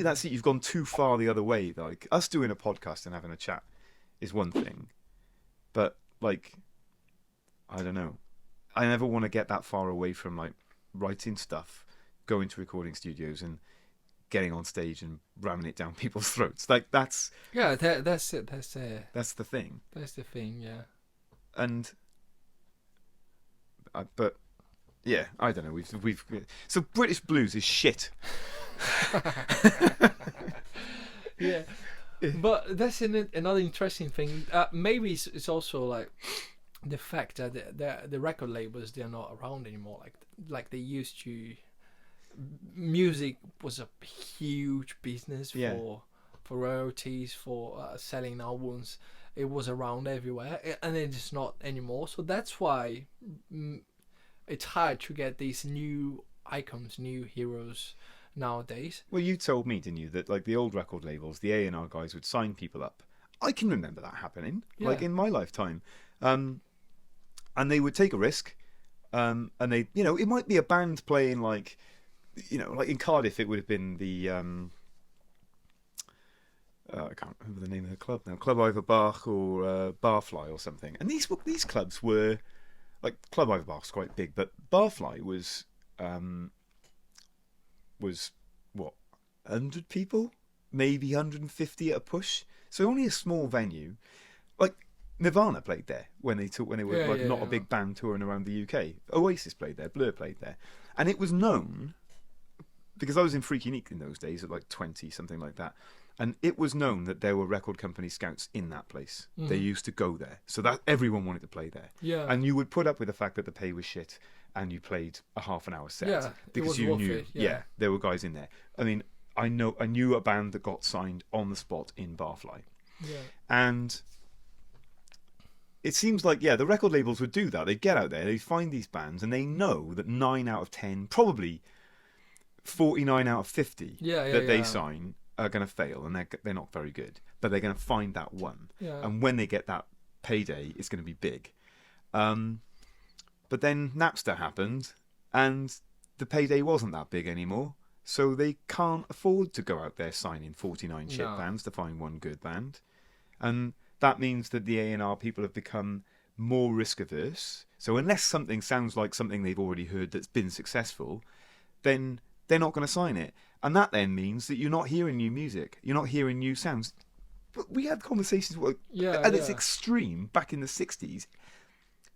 that's it. You've gone too far the other way. Like us doing a podcast and having a chat is one thing, but like I don't know. I never want to get that far away from like writing stuff, going to recording studios and getting on stage and ramming it down people's throats. Like that's that's it. That's the thing. That's the thing. Yeah. And but yeah, I don't know. We've so British blues is shit. Yeah. But that's another interesting thing. Maybe it's also like the fact that the record labels, they're not around anymore like they used to. Music was a huge business for royalties, for selling albums. It was around everywhere, and it's not anymore. So that's why it's hard to get these new icons, new heroes nowadays. Well, you told me, didn't you, that like the old record labels, the A&R guys would sign people up. I can remember that happening, like in my lifetime, and they would take a risk, and they, you know, it might be a band playing like, you know, like in Cardiff, it would have been the I can't remember the name of the club now, Club Iverbach or Barfly or something. And these clubs were like Club Iverbach's quite big, but Barfly was what, 100 people, maybe 150 at a push. So only a small venue. Like Nirvana played there when they were not a big band touring around the UK. Oasis played there, Blur played there, and it was known. Because I was in Freak Unique in those days at like 20, something like that. And it was known that there were record company scouts in that place. Mm. They used to go there. So that everyone wanted to play there. Yeah. And you would put up with the fact that the pay was shit and you played a half an hour set. Yeah, because you knew there were guys in there. I mean, I knew a band that got signed on the spot in Barfly. Yeah. And it seems like, the record labels would do that. They'd get out there, they'd find these bands, and they know that 9 out of 10, probably 49 out of 50 that they sign are going to fail, and they're not very good, but they're going to find that one, and when they get that payday, it's going to be big. But then Napster happened, and the payday wasn't that big anymore, so they can't afford to go out there signing 49 shit bands to find one good band, and that means that the A&R people have become more risk averse. So unless something sounds like something they've already heard that's been successful, then they're not going to sign it. And that then means that you're not hearing new music. You're not hearing new sounds. But we had conversations at its extreme back in the 60s.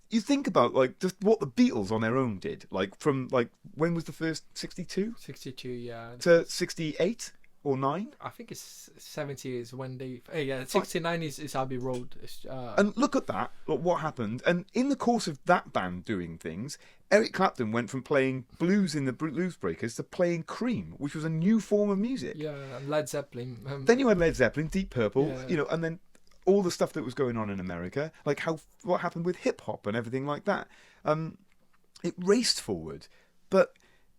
You think about like just what the Beatles on their own did. Like from like when was the first 62? 62, yeah. To 68 or 9? I think it's 70 is when they... 69 is Abbey Road. And look at that, look what happened. And in the course of that band doing things, Eric Clapton went from playing blues in the Blues Breakers to playing Cream, which was a new form of music. Yeah, and Led Zeppelin. Then you had Led Zeppelin, Deep Purple, and then all the stuff that was going on in America, like what happened with hip-hop and everything like that. It raced forward. But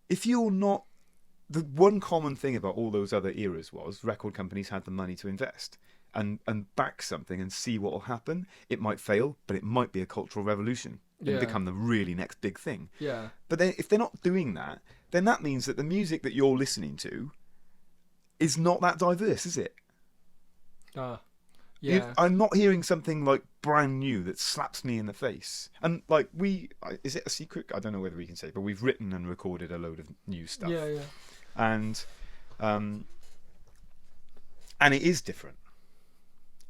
if you're not... The one common thing about all those other eras was record companies had the money to invest and back something and see what will happen. It might fail, but it might be a cultural revolution and become the really next big thing. Yeah. But then if they're not doing that, then that means that the music that you're listening to is not that diverse, is it? I'm not hearing something like brand new that slaps me in the face. And like is it a secret? I don't know whether we can say, but we've written and recorded a load of new stuff. Yeah. And it is different.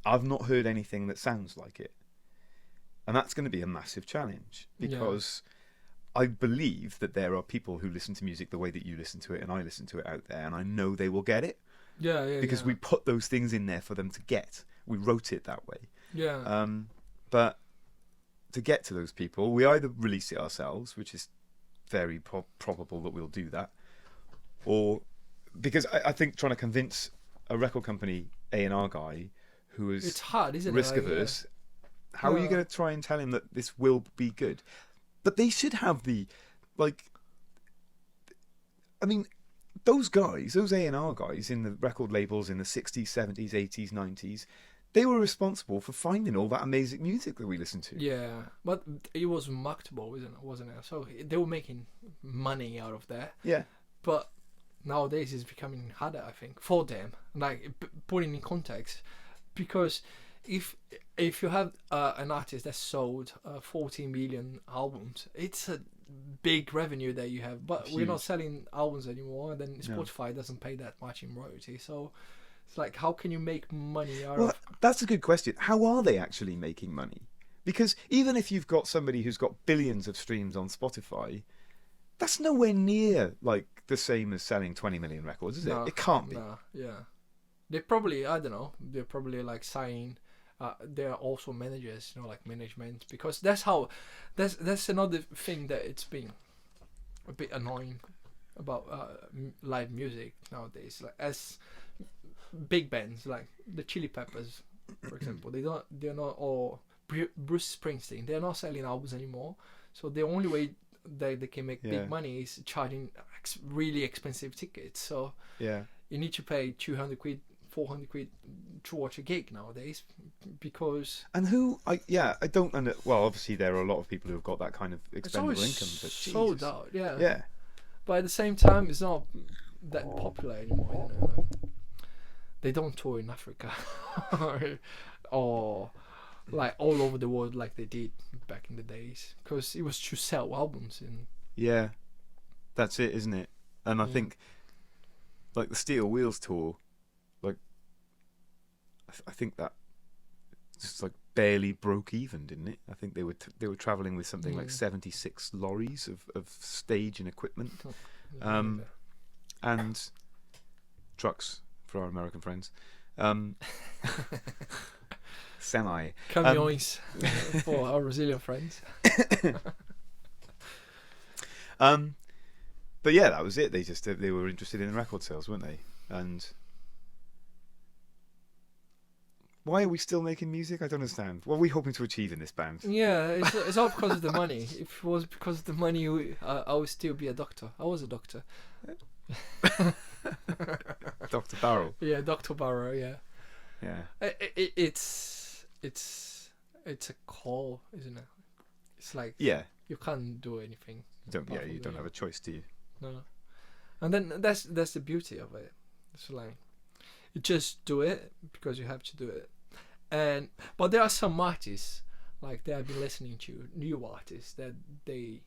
I've not heard anything that sounds like it, and that's going to be a massive challenge because I believe that there are people who listen to music the way that you listen to it and I listen to it out there, and I know they will get it. Because we put those things in there for them to get. We wrote it that way. But to get to those people, we either release it ourselves, which is very probable that we'll do that, or because I think trying to convince a record company A&R guy who is it's hard, isn't risk averse, how are you going to try and tell him that this will be good? But they should have the those guys, those A&R guys in the record labels in the 60s, 70s, 80s, 90s, they were responsible for finding all that amazing music that we listen to. Yeah, but it was marketable, wasn't it? So they were making money out of that. Yeah. But nowadays it's becoming harder, I think, for them. Like putting in context, because if you have an artist that sold 40 million albums, it's a big revenue that you have. But we're not selling albums anymore, and then Spotify doesn't pay that much in royalty. So it's like, how can you make money out of... That's a good question. How are they actually making money? Because even if you've got somebody who's got billions of streams on Spotify, that's nowhere near like the same as selling 20 million records, is it? It can't be. Yeah. They probably, I don't know, they're probably like signing... they're also managers, like management, because that's another thing that it's been a bit annoying about live music nowadays. Like, as big bands like the Chili Peppers, for example, they're not, or Bruce Springsteen, they're not selling albums anymore. So the only way they can make big money is charging really expensive tickets. So you need to pay 200 quid, 400 quid to watch a gig nowadays, because... And I don't under... Well, obviously there are a lot of people who have got that kind of expendable income, but sold out, yeah. But at the same time, it's not that popular anymore. They don't tour in Africa or like all over the world like they did back in the days, because it was to sell albums. Yeah, that's it, isn't it? And I think like the Steel Wheels tour, like I think that just like barely broke even, didn't it? I think they were traveling with something like 76 lorries of stage and equipment, and trucks for our American friends, semi camions for our Brazilian friends. But yeah, that was it. They were interested in record sales, weren't they? And why are we still making music? I don't understand. What are we hoping to achieve in this band? Yeah, it's all because of the money. If it was because of the money, I would still be a doctor. I was a doctor. Dr. Barrel. Yeah, Dr. Barrel. Yeah. Yeah. It's a call, isn't it? It's like you can't do anything. You don't have a choice, do you? No. And then that's the beauty of it. It's like you just do it because you have to do it. But there are some artists like that I've been listening to, new artists that they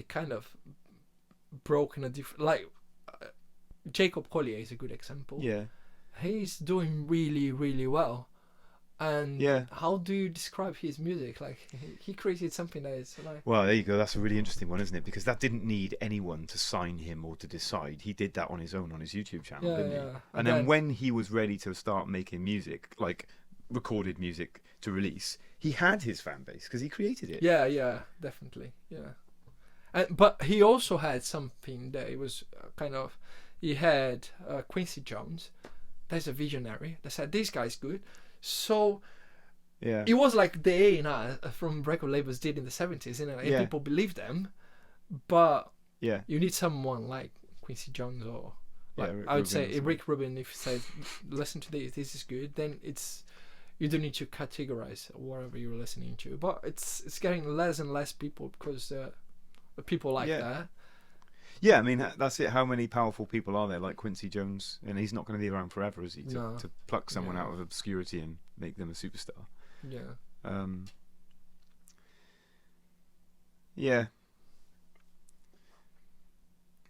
kind of broke in a different, like Jacob Collier is a good example. Yeah, he's doing really, really well. And how do you describe his music? Like he created something that is like... Well, there you go. That's a really interesting one, isn't it? Because that didn't need anyone to sign him or to decide. He did that on his own on his YouTube channel, didn't he? And then when he was ready to start making music, like recorded music to release, he had his fan base because he created it. Yeah, definitely. Yeah. But he also had something that it was kind of... He had Quincy Jones. There's a visionary that said, this guy's good. So it was like the A&R from record labels did in the 70s, and people believed them. But you need someone like Quincy Jones or I would say Rick Rubin. If he says, listen to this is good, then you don't need to categorize whatever you're listening to. But it's getting less and less people because people like that. Yeah, I mean, that's it. How many powerful people are there like Quincy Jones? And he's not going to be around forever, is he? To pluck someone out of obscurity and make them a superstar. Yeah. Yeah.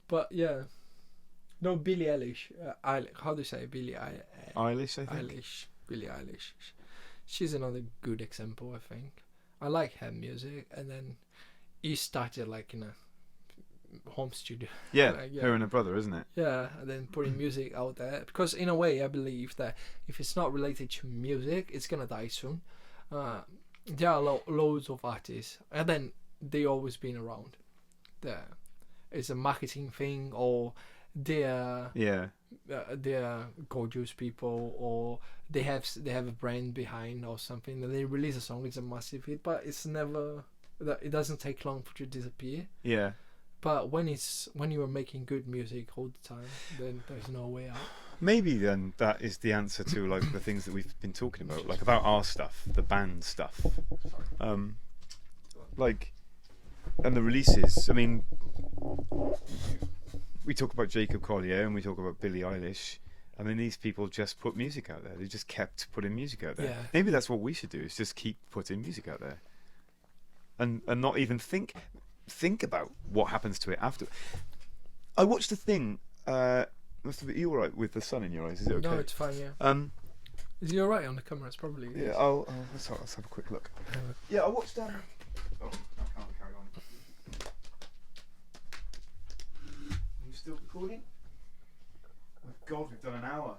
But, yeah. No, Billie Eilish. How do you say Billie Eilish, I think. Billie Eilish. She's another good example, I think. I like her music. And then he started like in a home studio. Her and her brother, isn't it? Yeah, and then putting music out there, because in a way I believe that if it's not related to music, it's gonna die soon. There are loads of artists, and then they always been around. It's a marketing thing, or they're gorgeous people, or they have a brand behind or something, and they release a song, it's a massive hit, but it doesn't take long for it to disappear. But when you are making good music all the time, then there's no way out. Maybe then that is the answer to like the things that we've been talking about, like about our stuff, the band stuff, like, and the releases. I mean, we talk about Jacob Collier and we talk about Billie Eilish. I mean, these people just put music out there. They just kept putting music out there. Yeah. Maybe that's what we should do, is just keep putting music out there. And not even think about what happens to it after. I watched a thing. You all right with the sun in your eyes? Is it okay? No, it's fine. Yeah. Is he all right on the camera? It's probably. Yeah. Let's have a quick look. Yeah, I watched. Oh, I can't carry on. Are you still recording? Oh God, we've done an hour.